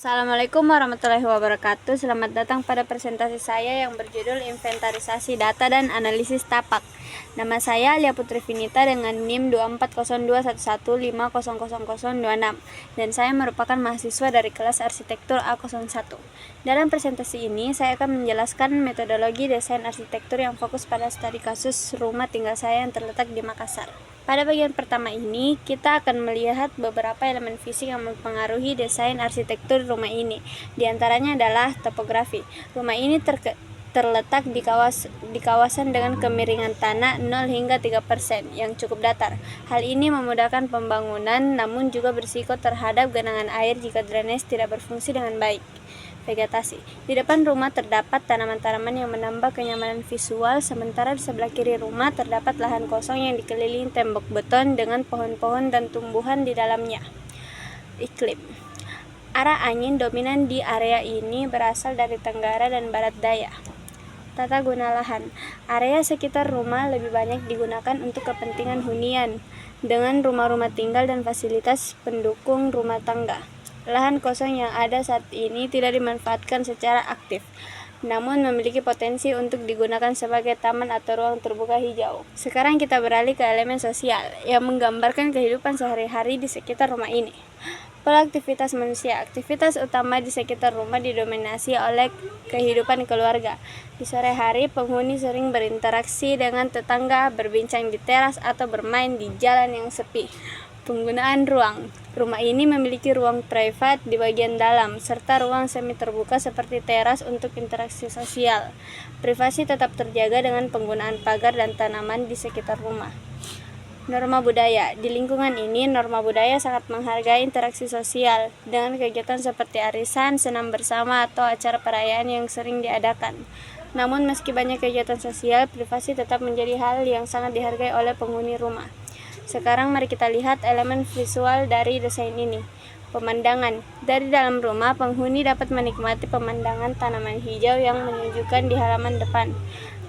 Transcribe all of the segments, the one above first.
Assalamualaikum warahmatullahi wabarakatuh. Selamat datang pada presentasi saya yang berjudul Inventarisasi Data dan Analisis Tapak. Nama saya Alia Putri Finita dengan NIM 240211500026 dan saya merupakan mahasiswa dari kelas Arsitektur A01. Dalam presentasi ini saya akan menjelaskan metodologi desain arsitektur yang fokus pada studi kasus rumah tinggal saya yang terletak di Makassar. Pada bagian pertama ini, kita akan melihat beberapa elemen fisik yang mempengaruhi desain arsitektur rumah ini. Di antaranya adalah topografi. Rumah ini terletak di kawasan dengan kemiringan tanah 0 hingga 3% yang cukup datar. Hal ini memudahkan pembangunan, namun juga berisiko terhadap genangan air jika drainase tidak berfungsi dengan baik. Vegetasi. Di depan rumah terdapat tanaman-tanaman yang menambah kenyamanan visual, sementara di sebelah kiri rumah terdapat lahan kosong yang dikelilingi tembok beton dengan pohon-pohon dan tumbuhan di dalamnya. Iklim. Arah angin dominan di area ini berasal dari tenggara dan barat daya. Tata guna lahan. Area sekitar rumah lebih banyak digunakan untuk kepentingan hunian, dengan rumah-rumah tinggal dan fasilitas pendukung rumah tangga. Lahan kosong yang ada saat ini tidak dimanfaatkan secara aktif, namun memiliki potensi untuk digunakan sebagai taman atau ruang terbuka hijau. Sekarang kita beralih ke elemen sosial yang menggambarkan kehidupan sehari-hari di sekitar rumah ini. Pola aktivitas manusia. Aktivitas utama di sekitar rumah didominasi oleh kehidupan keluarga. Di sore hari, penghuni sering berinteraksi dengan tetangga, berbincang di teras atau bermain di jalan yang sepi. Penggunaan ruang. Rumah ini memiliki ruang privat di bagian dalam, serta ruang semi terbuka seperti teras untuk interaksi sosial. Privasi tetap terjaga dengan penggunaan pagar dan tanaman di sekitar rumah. Norma budaya. Di lingkungan ini, norma budaya sangat menghargai interaksi sosial dengan kegiatan seperti arisan, senam bersama, atau acara perayaan yang sering diadakan. Namun meski banyak kegiatan sosial, privasi tetap menjadi hal yang sangat dihargai oleh penghuni rumah. Sekarang mari kita lihat elemen visual dari desain ini. Pemandangan. Dari dalam rumah, penghuni dapat menikmati pemandangan tanaman hijau yang menunjukkan di halaman depan.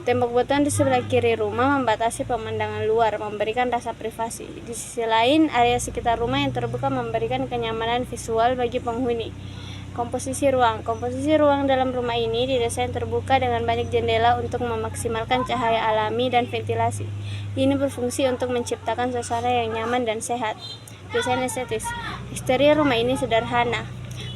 Tembok beton di sebelah kiri rumah membatasi pemandangan luar, memberikan rasa privasi. Di sisi lain, area sekitar rumah yang terbuka memberikan kenyamanan visual bagi penghuni. Komposisi ruang. Komposisi ruang dalam rumah ini didesain terbuka dengan banyak jendela untuk memaksimalkan cahaya alami dan ventilasi. Ini berfungsi untuk menciptakan suasana yang nyaman dan sehat. Desain estetis. Eksterior rumah ini sederhana,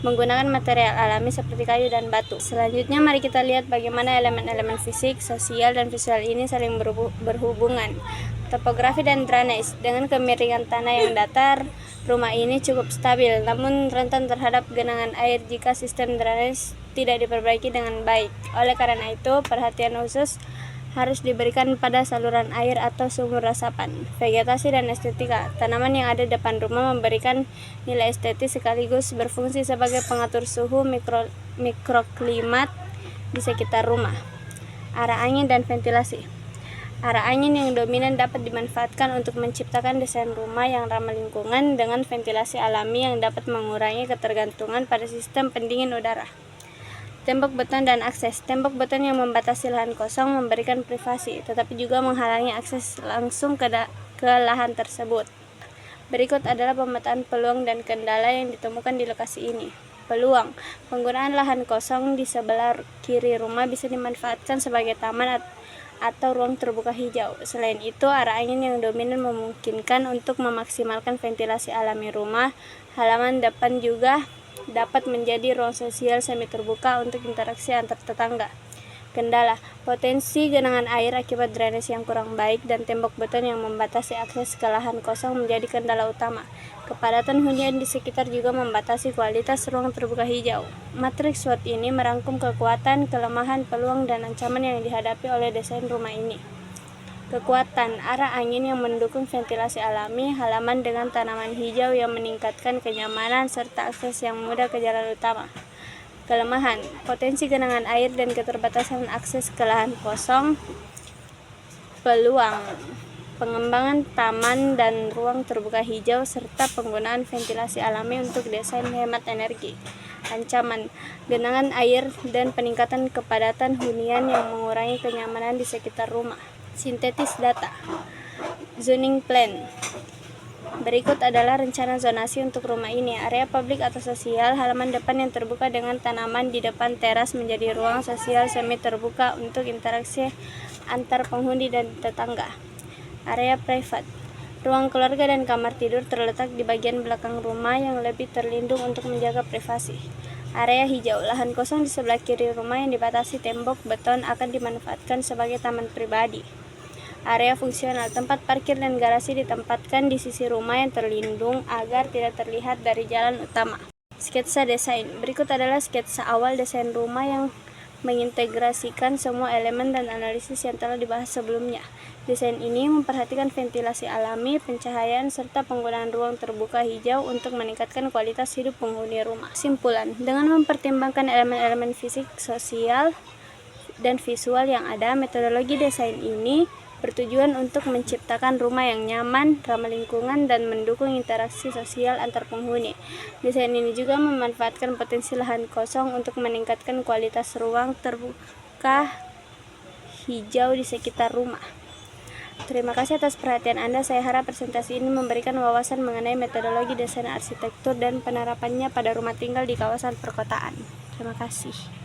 menggunakan material alami seperti kayu dan batu. Selanjutnya mari kita lihat bagaimana elemen-elemen fisik, sosial, dan visual ini saling berhubungan. Topografi dan drainase. Dengan kemiringan tanah yang datar, rumah ini cukup stabil, namun rentan terhadap genangan air jika sistem drainase tidak diperbaiki dengan baik. Oleh karena itu, perhatian khusus harus diberikan pada saluran air atau sumur resapan. Vegetasi dan estetika. Tanaman yang ada di depan rumah memberikan nilai estetis sekaligus berfungsi sebagai pengatur suhu mikroklimat di sekitar rumah. Arah angin dan ventilasi. Arah angin yang dominan dapat dimanfaatkan untuk menciptakan desain rumah yang ramah lingkungan dengan ventilasi alami yang dapat mengurangi ketergantungan pada sistem pendingin udara. Tembok beton dan akses. Tembok beton yang membatasi lahan kosong memberikan privasi, tetapi juga menghalangi akses langsung ke lahan tersebut. Berikut adalah pemetaan peluang dan kendala yang ditemukan di lokasi ini. Peluang. Penggunaan lahan kosong di sebelah kiri rumah bisa dimanfaatkan sebagai taman atau ruang terbuka hijau. Selain itu, arah angin yang dominan memungkinkan untuk memaksimalkan ventilasi alami rumah. Halaman depan juga dapat menjadi ruang sosial semi terbuka untuk interaksi antar tetangga. Kendala. Potensi genangan air akibat drainase yang kurang baik dan tembok beton yang membatasi akses ke lahan kosong menjadi kendala utama. Kepadatan hunian di sekitar juga membatasi kualitas ruang terbuka hijau. Matriks SWOT ini merangkum kekuatan, kelemahan, peluang, dan ancaman yang dihadapi oleh desain rumah ini. Kekuatan. Arah angin yang mendukung ventilasi alami, halaman dengan tanaman hijau yang meningkatkan kenyamanan, serta akses yang mudah ke jalan utama. Kelemahan. Potensi genangan air dan keterbatasan akses ke lahan kosong. Peluang. Pengembangan taman dan ruang terbuka hijau serta penggunaan ventilasi alami untuk desain hemat energi. Ancaman. Genangan air dan peningkatan kepadatan hunian yang mengurangi kenyamanan di sekitar rumah. Sintetis data. Zoning plan. Berikut adalah rencana zonasi untuk rumah ini. Area publik atau sosial, halaman depan yang terbuka dengan tanaman di depan teras menjadi ruang sosial semi terbuka untuk interaksi antar penghuni dan tetangga. Area privat. Ruang keluarga dan kamar tidur terletak di bagian belakang rumah yang lebih terlindung untuk menjaga privasi. Area hijau. Lahan kosong di sebelah kiri rumah yang dibatasi tembok beton akan dimanfaatkan sebagai taman pribadi. Area fungsional, tempat parkir dan garasi ditempatkan di sisi rumah yang terlindung agar tidak terlihat dari jalan utama. Sketsa desain. Berikut adalah sketsa awal desain rumah yang mengintegrasikan semua elemen dan analisis yang telah dibahas sebelumnya. Desain ini memperhatikan ventilasi alami, pencahayaan, serta penggunaan ruang terbuka hijau untuk meningkatkan kualitas hidup penghuni rumah. Kesimpulan, dengan mempertimbangkan elemen-elemen fisik, sosial, dan visual yang ada, metodologi desain ini bertujuan untuk menciptakan rumah yang nyaman, ramah lingkungan, dan mendukung interaksi sosial antar penghuni. Desain ini juga memanfaatkan potensi lahan kosong untuk meningkatkan kualitas ruang terbuka hijau di sekitar rumah. Terima kasih atas perhatian Anda. Saya harap presentasi ini memberikan wawasan mengenai metodologi desain arsitektur dan penerapannya pada rumah tinggal di kawasan perkotaan. Terima kasih.